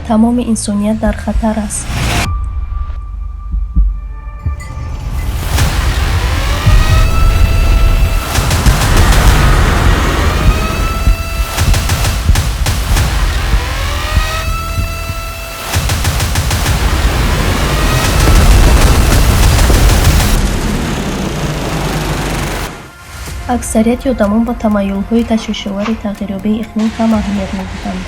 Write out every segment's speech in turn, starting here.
تمام انسانیت در خطر است. اکثریت آدمان با تمایل‌های تشویش‌آور تغییریابی اقلیم کم اهمیت می‌دهند.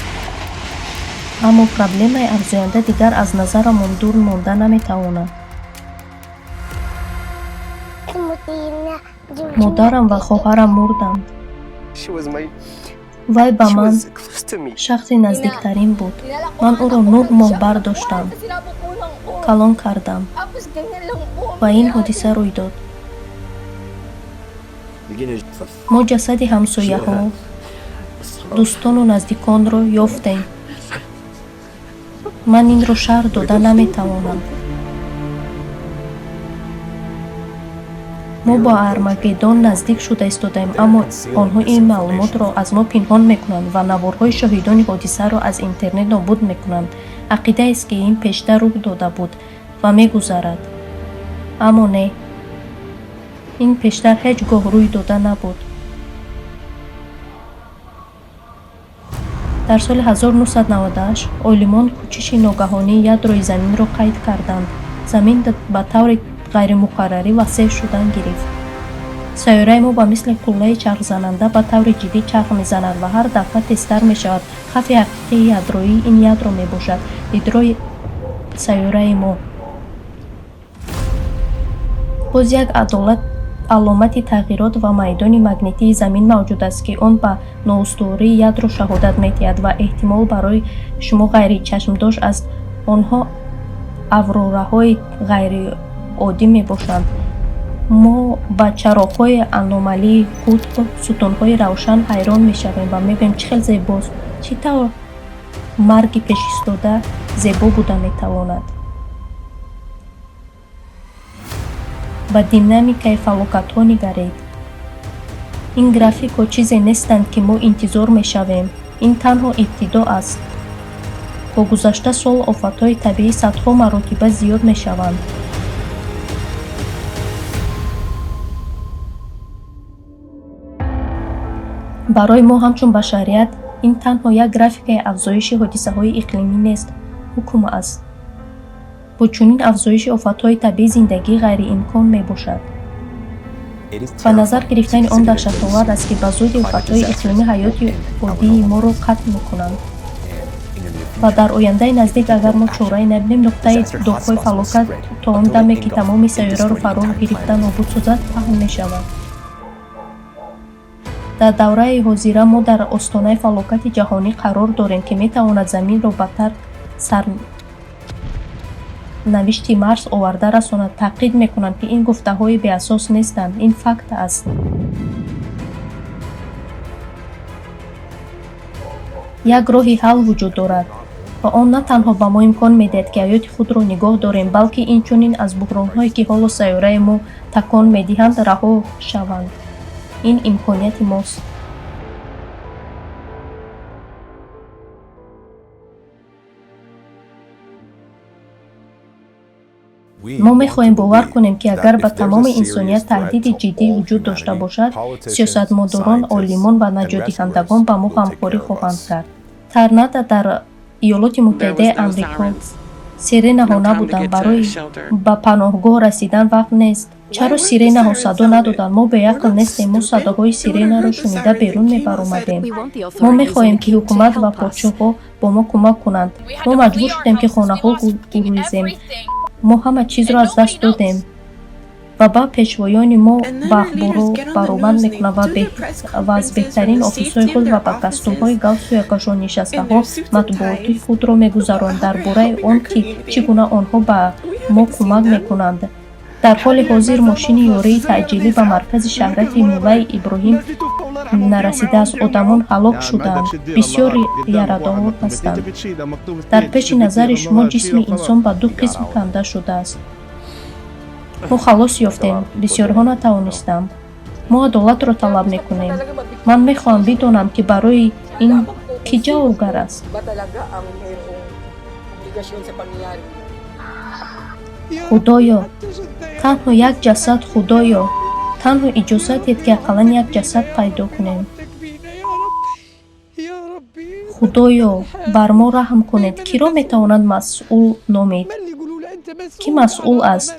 اما پروبلم افزاینده دیگر از نظرمان دور مانده نمی‌تواند. مادرم و خواهرم مردند. وی به من شخص نزدیکترین بود. من او را 9 ماه برداشتم. کلان کردم و این حادثه روی داد. ما جسد همسایه‌ها، دوستان و نزدیکان را یافتیم. من این را شرح داده نمی‌توانم. ما با ارمگدان نزدیک شده ایستادیم، اما آنها این معلومات را از ما پنهان می‌کنند و نوارهای شاهدان حادثه را از اینترنت نابود می‌کنند. عقیده است که این پیشتر رخ داده بود و می‌گذرد. اما نه، این پیشتر هیچگاه روی داده نبود. در سال 1998 عالمان کوچش ناگهانی یادروی زمین را قید کردند. زمین به طور غیرمقرری وسیع شدن گرفت. سیاره ما با مثل قوله چرخ‌زننده به طور جدی چرخ می‌زند و هر دفعه تیزتر می‌شود. خط حقیقی یادرویی این یادرو میباشد. یادروی سیاره ما باز یک علامت تغییرات و میدان مگنیتی زمین موجود است که آن به نااستواری یادرو شهادت می‌دهد و احتمال برای شما غیر چشم‌دوش است. آنها اوروره‌های غیر عادی میباشند. ما با چراغ‌های انومالی قطب ستون‌های روشن حیران می‌شویم و می‌گوییم چه خیلی زیباست. چطور مرگ پیش ایستاده زیبا بوده می‌تواند؟ با دینامیکای فلکت‌ها نگرید. این گرافیک‌ها چیزی نیستند که ما انتظار می‌شویم. این تنها ابتدا است. با گذشته سال آفت‌های طبیعی صدها مراتب زیاد می‌شوند. برای ما همچون بشریت این تنها یک گرافیک افزایش حادثه‌های اقلیمی نیست، حکم است. با چنین افزایش آفت‌های طبیعی زندگی غیر امکان میباشد. و نظر گرفتن آن دهشت‌آور است که به زودی آفت‌های اقلیمی حیات عادی ما را قطع می‌کنند. و در آینده نزدیک اگر ما چاره‌ای نبینیم نقطه داغ‌های فلاکت تا آن دمی که تمام سیاره را فرا گرفته نابود سازد پهن می‌شود. در دوره حاضره ما در آستانه فلاکت جهانی قرار داریم که می‌تواند زمین را بدتر سرنوشت مرز آورده رساند. تاکید می‌کنند که این گفته‌های بی‌اساس نیستند. این فکت است. یک راهی حل وجود دارد و آن نه تنها به ما امکان می‌دهد که حیات خود را نگاه داریم، بلکه اینچنین از بحران‌هایی که حالا سیاره ما تکان می‌دهند رها شوند. این امکانیت ماست. ما می‌خواهیم باور کنیم که اگر به تمام انسانیت تهدید جدی وجود داشته باشد، سیاستمداران، عالمان و نجات‌دهندگان با ما همکاری خواهند کرد. ترنده در ایالات متحده آمریکا سیرن‌ها نبودند. برای به پناهگاه رسیدن وقت نیست. چرا سیرن‌ها صدا ندادند؟ ما به عقل نیستیم. ما صداهای سیرن را شنیده بیرون می‌برآمدیم. ما می‌خواهیم که حکومت و پادشاه‌ها با ما کمک کنند. ما مجبور شدیم که خانه‌ها بگریزیم. ما همه چیز را از دست دادیم و با پیشوایان ما با اخبارها برآمد می‌کنند و از بهترین آفیس‌های خود و با دستورهای گل سوی کاشان نشسته‌ها مطبوعاتی خود را می‌گذارند درباره آن که چگونه آنها به ما کمک می‌کنند. در حال حاضر ماشین یاری تعجیلی به مرکز شهرک مولای ابراهیم نرسیده است. آدمان هلاک شدند. بسیار یارادار هستند. در پیش نظر شما جسم انسان به 2 قسم کنده شده است. ما خلاص یافتیم. بسیارها نتوانستند. ما عدالت را طلب میکنیم. من میخواهم بدانم که برای این کی جوابگر است. худоё танҳо як ҷасад, худоё танҳо иҷозат дед ки ақаллан як ҷасад пайдо кунем. худоё бар мо раҳм кунед. киро метавонад масъул номид? кӣ масъул аст?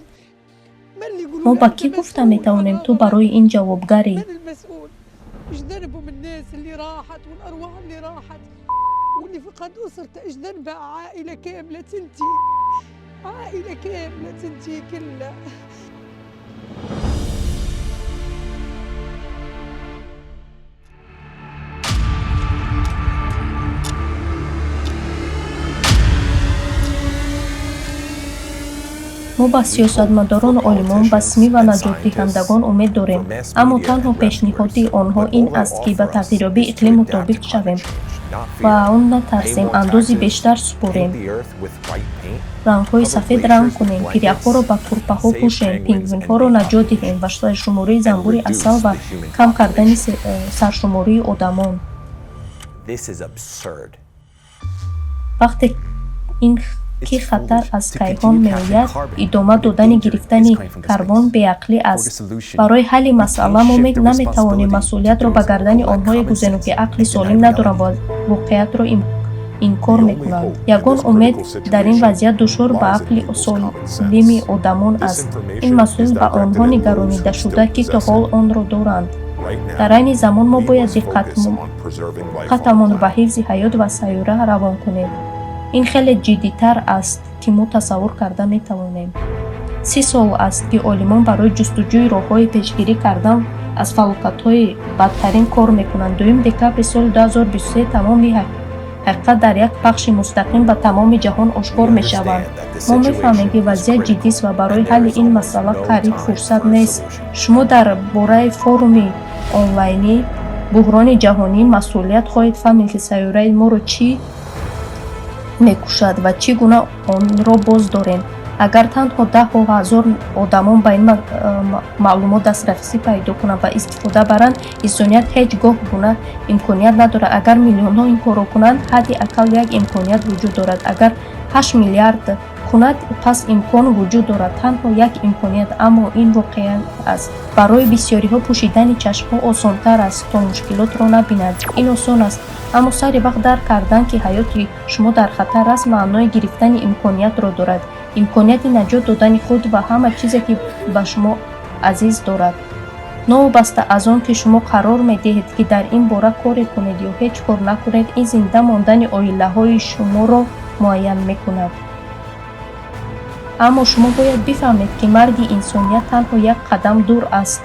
мо ба кӣ гуфта метавонем ту барои ин ҷавобгарӣ? اجتنبوا من الناس اللي راحت والارواح اللي راحت واللي فقد اسرته، اجتنبها عائله كامله تنتهي، عائله كامله تنتهي كلها. мо ба сиёсатмадорон, олимон, басмӣ ва наҷотдиҳандагон умед дорем, аммо танҳо пешниҳоди онҳо ин аст, ки ба тағйирёбии иқлим мутобиқ шавем ва он натарсем, андози бештар супорем, рангҳои сафед ранг кунем, гиряҳҳоро ба пурпаҳо пӯшем, пингвинҳоро наҷот диҳем ва саршумории замбури асал ва кам кардани саршумории одамон. вақте ин ки хатар аз кайҳон меояд, идома додани гирифтани карбон беақлӣ аст. барои ҳалли масъала мо наметавонем масъулиятро ба гардани онҳое гузорем ки ақли солим надоранд ва воқеиятро инкор мекунанд. ягон умед дар ин вазъият душор ба ақли солими одамон аст. ин масъул ба онҳо нигаронида шуда, ки то ҳол онро доранд. дар айни замон мо бояд диққатамонро ба ҳифзи ҳаёт ва сайёра равон кунем. ин хеле ҷиддитар аст, ки мо тасаввур карда метавонем. 30 сол аст, ки олимон барои ҷустуҷӯи роҳҳои пешгирӣ кардан аз фалокатҳои бадтарин кор мекунанд. 2 декабри соли 2023 тамоми ҳақиқат дар як пахши мустақим ба тамоми ҷаҳон ошкор мешаванд. мо мефаҳмем, ки вазъият ҷиддист ва барои ҳалли ин масъала қариб фурсат нест. шумо дар бораи форуми онлайни буҳрони ҷаҳонӣ масъулият хоҳед фаҳмид, ки сайёраи моро чӣ мекушад ва чӣ гуна онро боз дорем. агар танҳо даҳҳо ҳазор одамон ба ин маълумот дастрасӣ пайдо кунанд ва истифода баранд, инсоният ҳеҷ гоҳ гуна имконият надорад. агар миллионҳо ин корро кунанд, ҳадди акал як имконият вуҷуд дорад. агар 8 миллиард кунад, пас имкон вуҷуд дорад. танҳо як имконият, аммо ин воқеият аст. барои бисёриҳо пӯшидани чашмҳо осонтар аст, то мушкилотро набинанд. ин осон аст, аммо сари вақт дарк кардан, ки ҳаёти шумо дар хатар аст, маънои гирифтани имкониятро дорад. имконияти наҷот додани худ ва ҳама чизе, ки ба шумо азиз дорад. новобаста аз он ки шумо қарор медиҳед, ки дар ин бора коре кунед ё ҳеҷ кор накунед, ин зинда мондани оилаҳои шуморо муайян мекунад. аммо шумо бояд бифаҳмед, ки марги инсоният танҳо як қадам дур аст.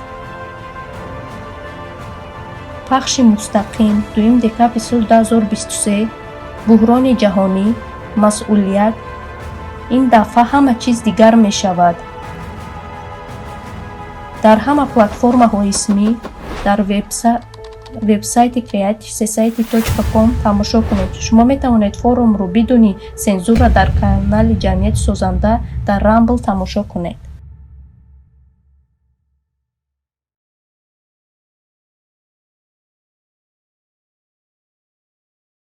пахши мустақим 2 декабри соли 2023 буҳрони ҷаҳонӣ, масъулият. ин дафъа ҳама чиз дигар мешавад. дар ҳама платформаҳои СМИ, дар вебсайти creativesociety.com тамошо кунед. шумо метавонед форумро бидуни сензура дар канали ҷамъияти созанда дар Rumble тамошо кунед.